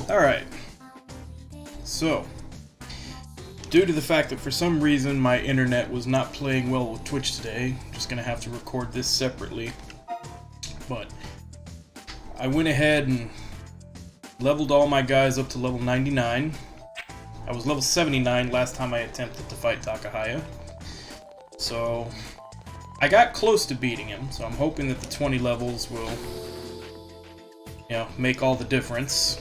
Alright. So, due to the fact that for some reason my internet was not playing well with Twitch today, I'm just gonna have to record this separately. But I went ahead and leveled all my guys up to level 99. I was level 79 last time I attempted to fight Takahaya. So I got close to beating him, so I'm hoping that the 20 levels will, make all the difference.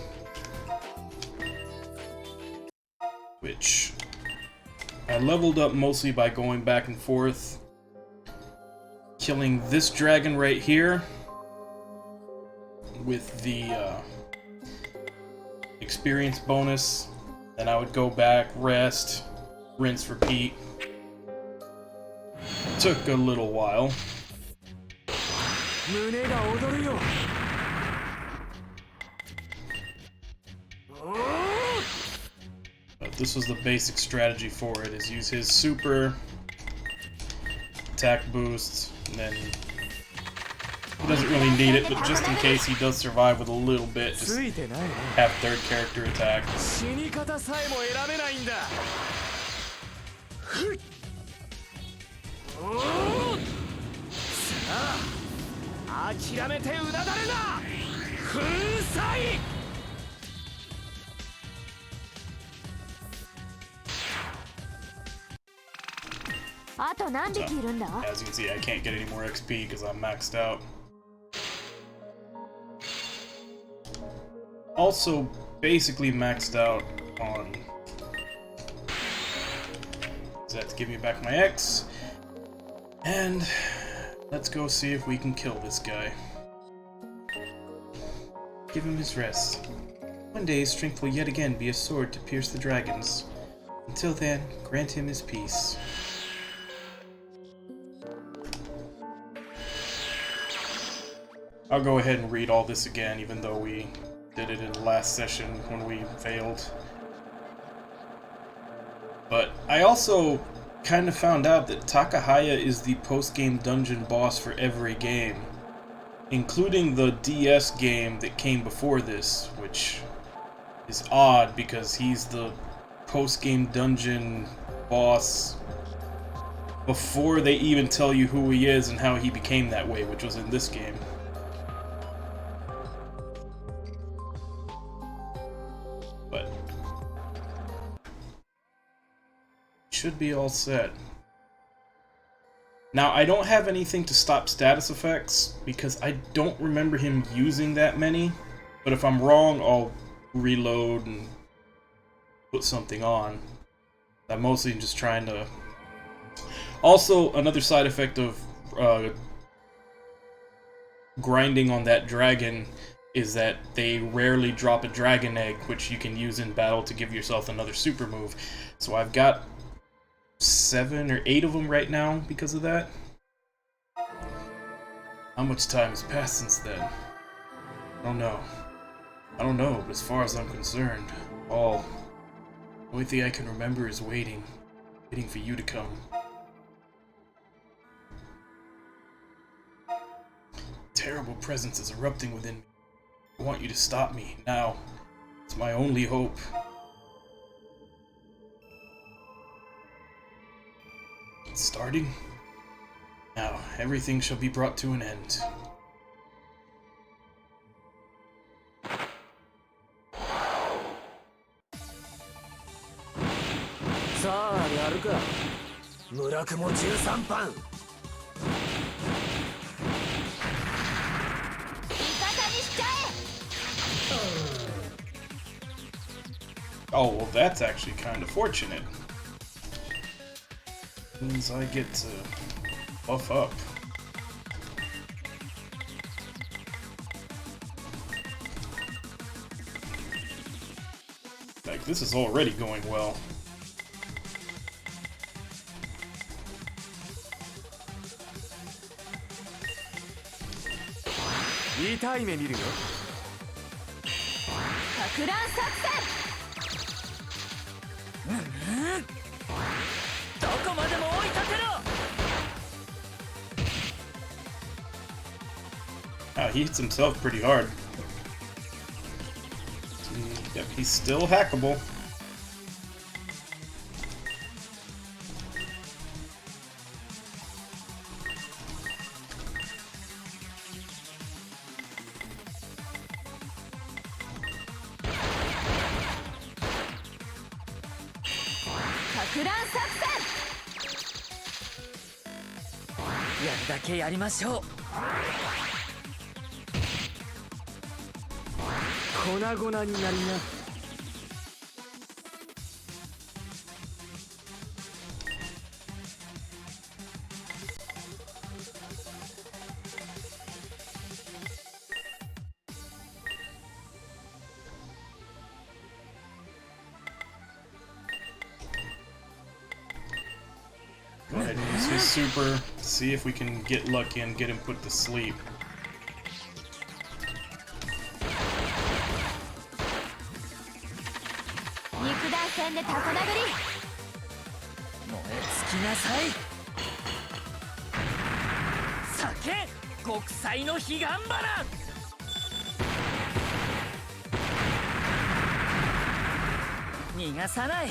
Which I leveled up mostly by going back and forth, killing this dragon right here with the experience bonus. Then I would go back, rest, rinse, repeat. Took a little while. But this was the basic strategy for it, is use his super, attack boost, and then he doesn't really need it, but just in case he does survive with a little bit, just have third character attack. So, as you can see, I can't get any more XP because I'm maxed out. Also, basically maxed out on... that to give me back my X. And let's go see if we can kill this guy. Give him his rest. One day his strength will yet again be a sword to pierce the dragons. Until then, grant him his peace. I'll go ahead and read all this again, even though we did it in the last session when we failed. But I also kind of found out that Takahaya is the post-game dungeon boss for every game, including the DS game that came before this, which is odd because he's the post-game dungeon boss before they even tell you who he is and how he became that way, which was in this game. But should be all set. Now, I don't have anything to stop status effects because I don't remember him using that many, but if I'm wrong, I'll reload and put something on. I'm mostly just trying to... Also, another side effect of grinding on that dragon is that they rarely drop a dragon egg, which you can use in battle to give yourself another super move. So I've got 7 or 8 of them right now because of that. How much time has passed since then? I don't know, but as far as I'm concerned, the only thing I can remember is waiting for you to come. Terrible presence is erupting within me. I want you to stop me, now. It's my only hope. It's starting? Now, everything shall be brought to an end. Oh, well, that's actually kind of fortunate. Means I get to buff up. Like, this is already going well. He hits himself pretty hard. Yep, he's still hackable.やるだけやりましょう。粉々になりな。Go ahead and use his super. See if we can get lucky and get him put to sleep. 肉弾戦でタコ殴り。燃え尽きなさい。酒国際の彼岸花。逃がさない。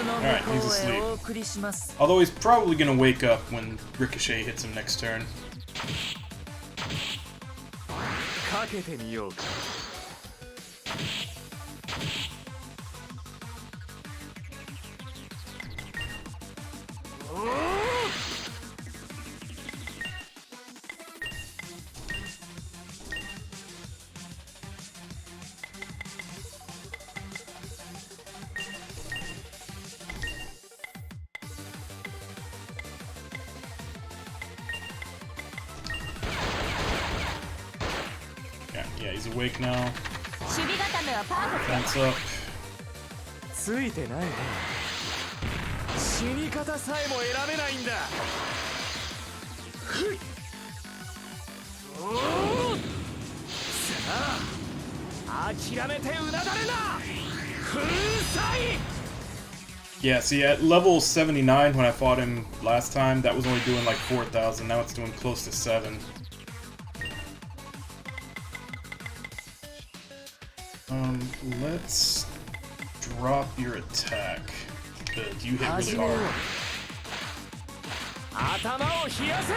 Alright, he's asleep. Although he's probably gonna wake up when Ricochet hits him next turn. かけてみようか。Yeah, he's awake now. 守備固めはパーフェク Defense up. ついてないね。死に方さえも選べないんだ。ふい。おお。さあ、諦めてうなだれな。粉砕。Yeah, see, at level 79 when I fought him last time, that was only doing like 4,000. Now it's doing close to 7. Let's drop your attack, because you hit really hard. 頭を冷やせ。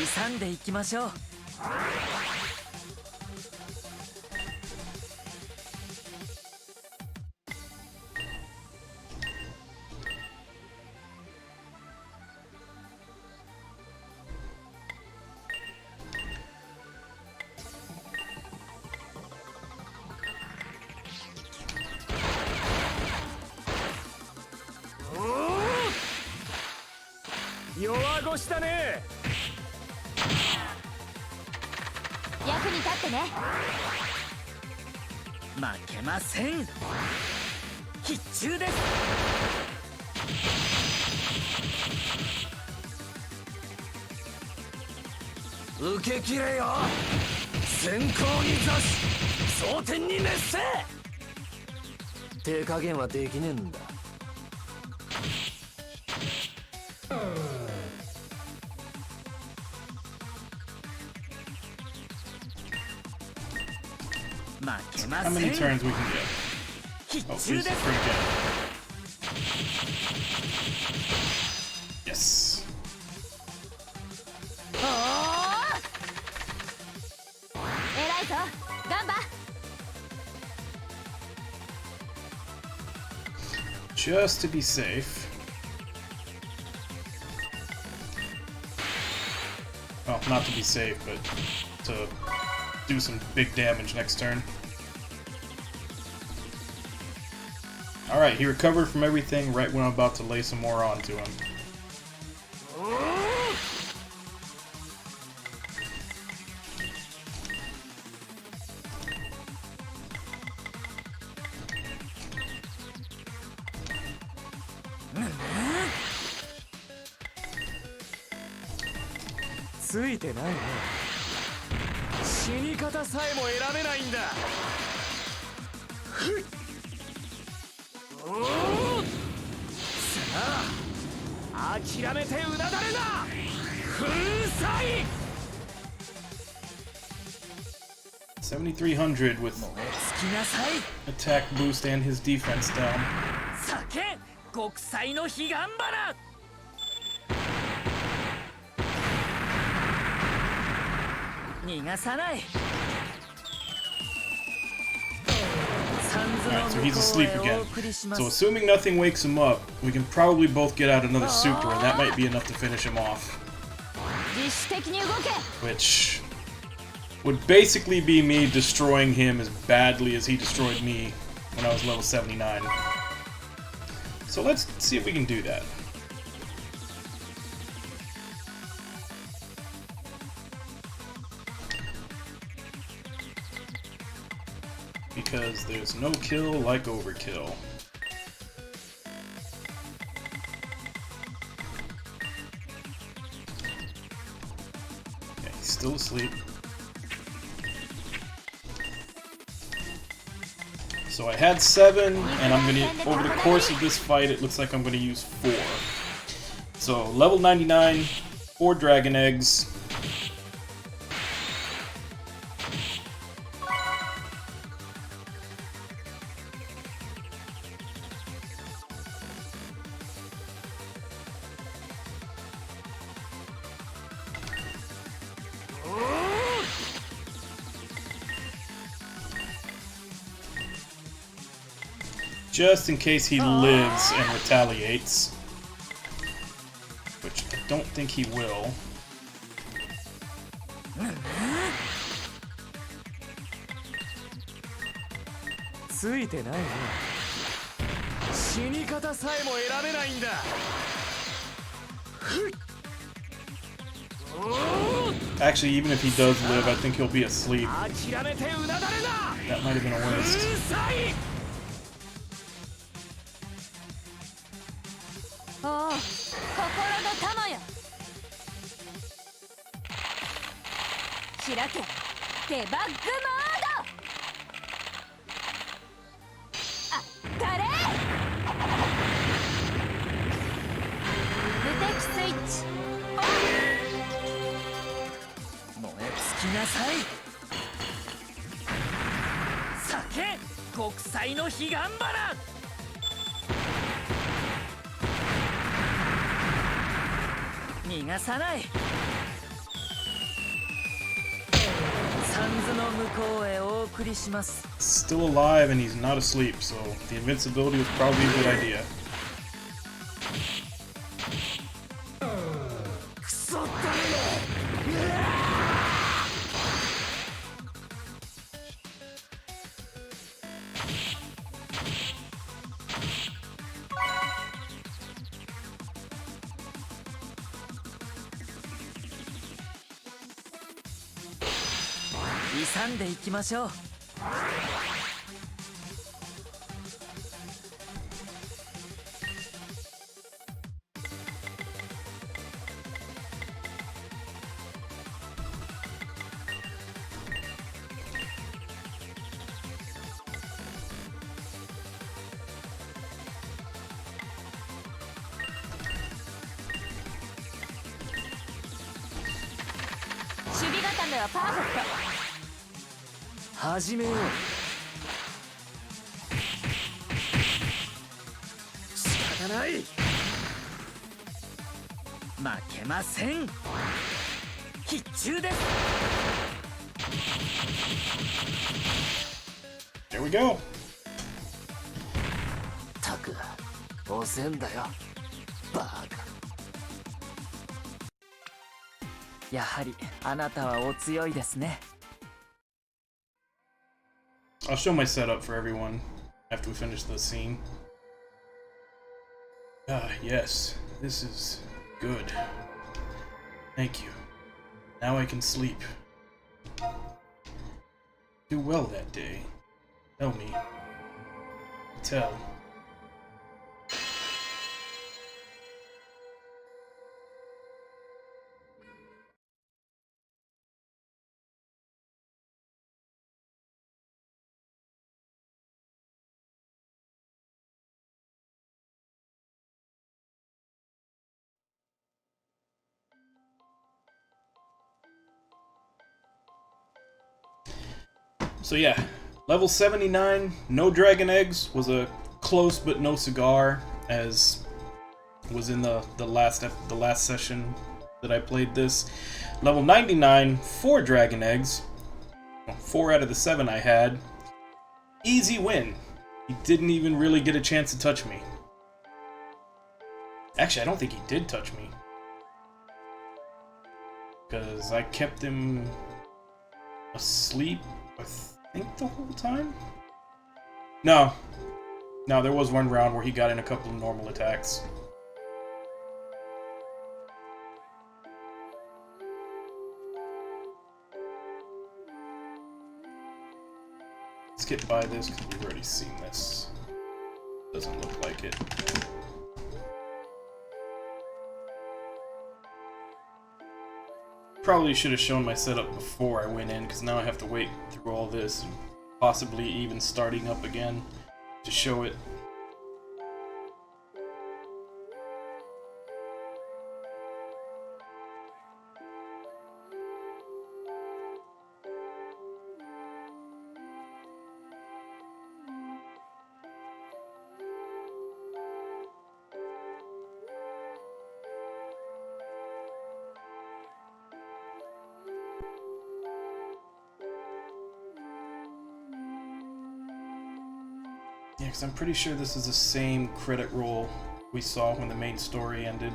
勇んでいきましょう。弱腰だね。役に立ってね。負けません。必中です。受け切れよ。先行に座し、蒼天に熱せ。手加減はできねえんだ。How many turns we can get? Oh, this is pretty good. Yes. Just to be safe. Well, not to be safe, but to do some big damage next turn. Alright, he recovered from everything right when I'm about to lay some more onto him. 粉砕 7,300 with 燃え尽きなさい attack boost and his defense down. 酒国際の彼岸花逃がさない Alright, so he's asleep again. So assuming nothing wakes him up, we can probably both get out another super, and that might be enough to finish him off. Which would basically be me destroying him as badly as he destroyed me when I was level 79. So let's see if we can do that. Because there's no kill like overkill. Okay, he's still asleep. So I had 7, and I'm gonna, over the course of this fight, it looks like I'm gonna use 4. So level 99, 4 dragon eggs. Just in case he lives and retaliates. Which I don't think he will. Actually, even if he does live, I think he'll be asleep. That might have been a waste. おお、心の玉よ。開け、デバッグモード。あ、カレー。無敵スイッチ。燃え尽きなさい酒国際の彼岸花逃がさないサンズの向こうへお送りします Still alive and he's not asleep, so the invincibility was probably a good idea. クソったれ勇んでいきましょう守備固めはパーフェクト。始めよう仕方ない負けません必中です There we go. たく遅えんだよバカやはりあなたはお強いですね I'll show my setup for everyone after we finish the scene. Ah, yes. This is good. Thank you. Now I can sleep. Do well that day. Tell me. Tell. So yeah, level 79, no dragon eggs, was a close but no cigar, as was in the last session that I played this. Level 99, 4 dragon eggs, 4 out of the 7 I had. Easy win. He didn't even really get a chance to touch me. Actually, I don't think he did touch me, because I kept him asleep, I think, the whole time? No, there was one round where he got in a couple of normal attacks. Let's get by this, because we've already seen this. Doesn't look like it. Probably should have shown my setup before I went in, because now I have to wait through all this, and possibly even starting up again to show it. Yeah, because I'm pretty sure this is the same credit roll we saw when the main story ended.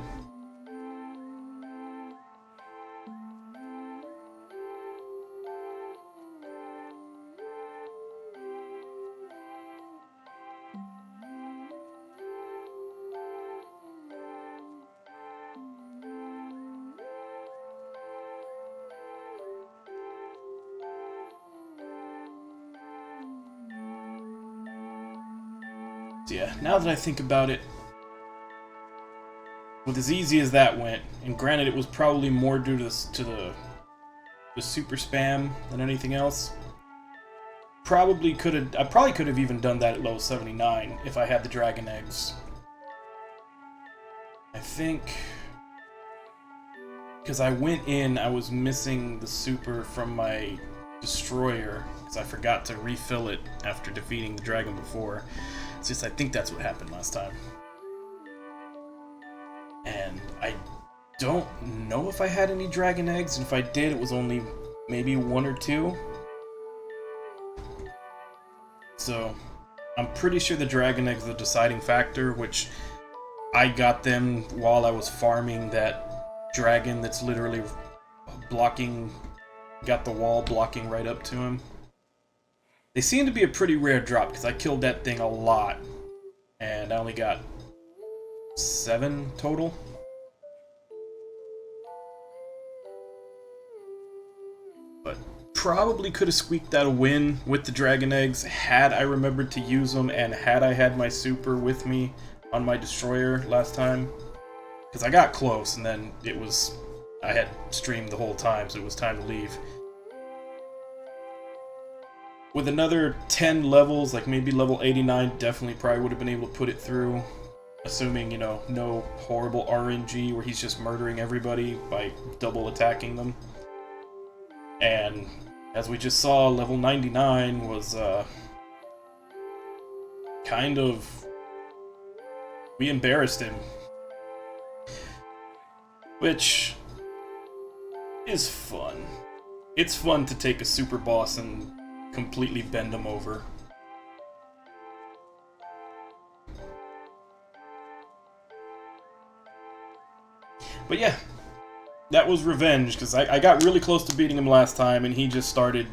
So yeah, now that I think about it, with as easy as that went, and granted it was probably more due to the super spam than anything else, I probably could have even done that at level 79 if I had the dragon eggs. I think, because I went in, I was missing the super from my destroyer, because I forgot to refill it after defeating the dragon before. It's just, I think that's what happened last time. And I don't know if I had any dragon eggs, and if I did, it was only maybe 1 or 2. So, I'm pretty sure the dragon eggs are the deciding factor, which I got them while I was farming that dragon that's literally blocking, got the wall blocking right up to him. They seem to be a pretty rare drop, because I killed that thing a lot, and I only got 7 total. But probably could have squeaked out a win with the dragon eggs had I remembered to use them, and had I had my super with me on my destroyer last time. Because I got close, and then it was, I had streamed the whole time, so it was time to leave. With another 10 levels, like maybe level 89, definitely probably would have been able to put it through. Assuming, you know, no horrible RNG where he's just murdering everybody by double attacking them. And as we just saw, level 99 was kind of, we embarrassed him. Which is fun. It's fun to take a super boss and completely bend him over. But yeah, that was revenge, because I got really close to beating him last time, and he just started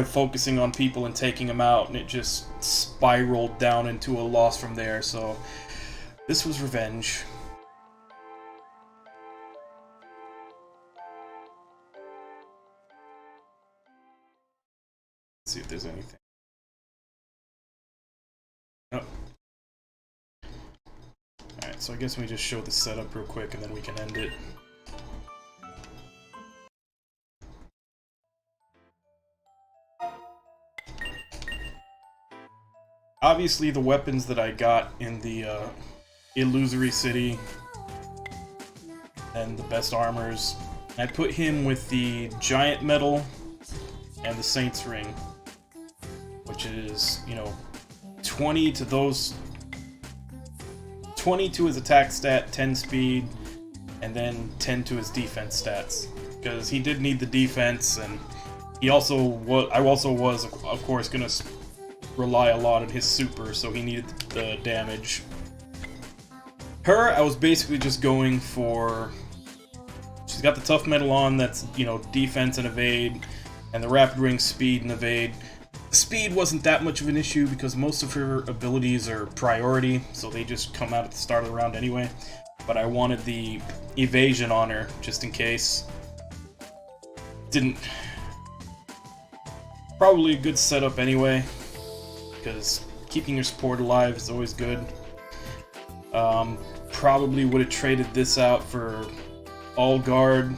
focusing on people and taking them out, and it just spiraled down into a loss from there. So this was revenge. Let's see if there's anything. Oh. Alright, so I guess we just show the setup real quick and then we can end it. Obviously, the weapons that I got in the Illusory City and the best armors, I put him with the giant metal and the Saints ring, which is, you know, 20 to those, 20 to his attack stat, 10 speed, and then 10 to his defense stats, because he did need the defense, and he also was, I also was, of course, gonna rely a lot on his super, so he needed the damage. Her, I was basically just going for, she's got the tough metal on, that's, you know, defense and evade, and the rapid ring speed and evade. Speed wasn't that much of an issue because most of her abilities are priority, so they just come out at the start of the round anyway. But I wanted the evasion on her, just in case. Didn't... Probably a good setup anyway, because keeping your support alive is always good. Probably would have traded this out for all guard,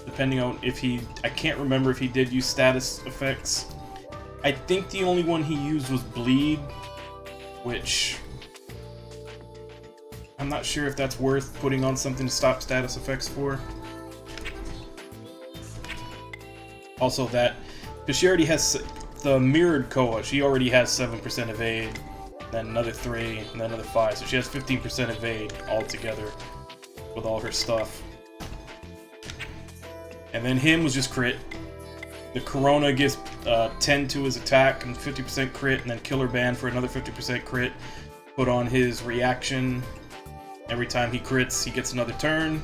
depending on if he... I can't remember if he did use status effects. I think the only one he used was bleed, which I'm not sure if that's worth putting on something to stop status effects for. Also that, because she already has the mirrored Koa, she already has 7% evade, then another 3, and then another 5, so she has 15% evade altogether with all her stuff. And then him was just crit. The Corona gives 10 to his attack and 50% crit, and then Killer Band for another 50% crit. Put on his reaction. Every time he crits, he gets another turn.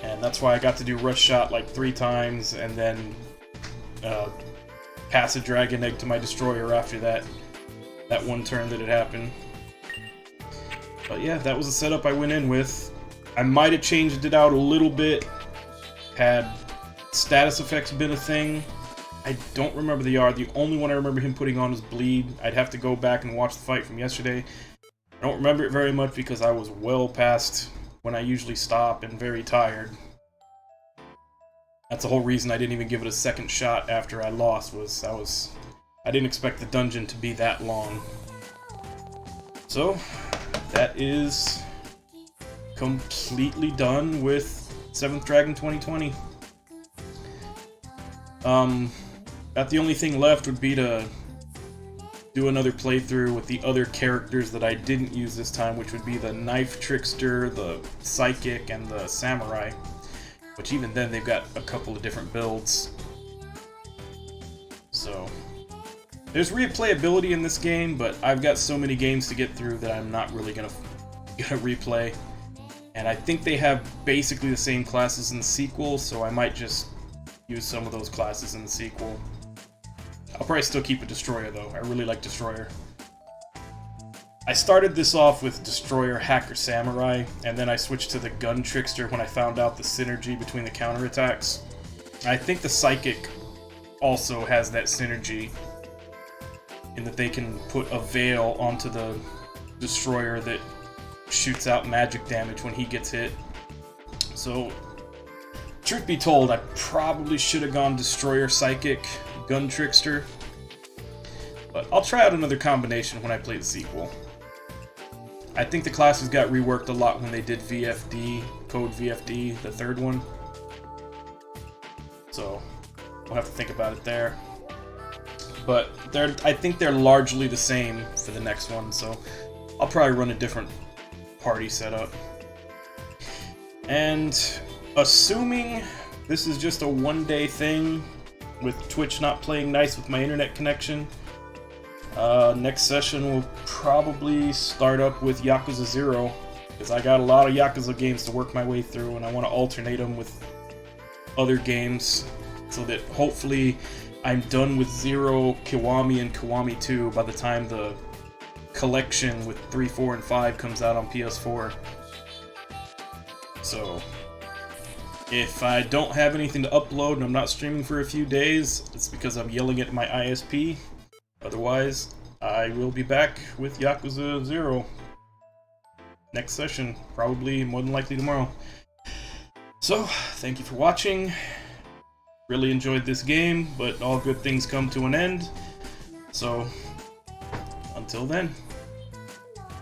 And that's why I got to do Rush Shot like 3 times, and then pass a Dragon Egg to my Destroyer after that one turn that it happened. But yeah, that was the setup I went in with. I might have changed it out a little bit had status effects been a thing. I don't remember the R. The only one I remember him putting on was Bleed. I'd have to go back and watch the fight from yesterday. I don't remember it very much because I was well past when I usually stop and very tired. That's the whole reason I didn't even give it a second shot after I lost, was I didn't expect the dungeon to be that long. So, that is completely done with 7th Dragon 2020. About the only thing left would be to do another playthrough with the other characters that I didn't use this time, which would be the Knife Trickster, the Psychic, and the Samurai. Which even then, they've got a couple of different builds. So, there's replayability in this game, but I've got so many games to get through that I'm not really gonna replay. And I think they have basically the same classes in the sequel, so I might just use some of those classes in the sequel. I'll probably still keep a Destroyer though. I really like Destroyer. I started this off with Destroyer, Hacker, Samurai, and then I switched to the Gun Trickster when I found out the synergy between the counterattacks. I think the Psychic also has that synergy in that they can put a Veil onto the Destroyer that shoots out magic damage when he gets hit. So, truth be told, I probably should have gone Destroyer, Psychic, Gun Trickster. But I'll try out another combination when I play the sequel. I think the classes got reworked a lot when they did VFD, Code VFD, the 3rd one. So, we'll have to think about it there. But I think they're largely the same for the next one, so I'll probably run a different party setup. And assuming this is just a one-day thing, with Twitch not playing nice with my internet connection, next session will probably start up with Yakuza 0, because I got a lot of Yakuza games to work my way through, and I want to alternate them with other games, so that hopefully I'm done with 0, Kiwami, and Kiwami 2 by the time the collection with 3, 4, and 5 comes out on PS4. So, if I don't have anything to upload and I'm not streaming for a few days, it's because I'm yelling at my ISP. Otherwise, I will be back with Yakuza 0 next session, probably more than likely tomorrow. So, thank you for watching. Really enjoyed this game, but all good things come to an end. So, until then.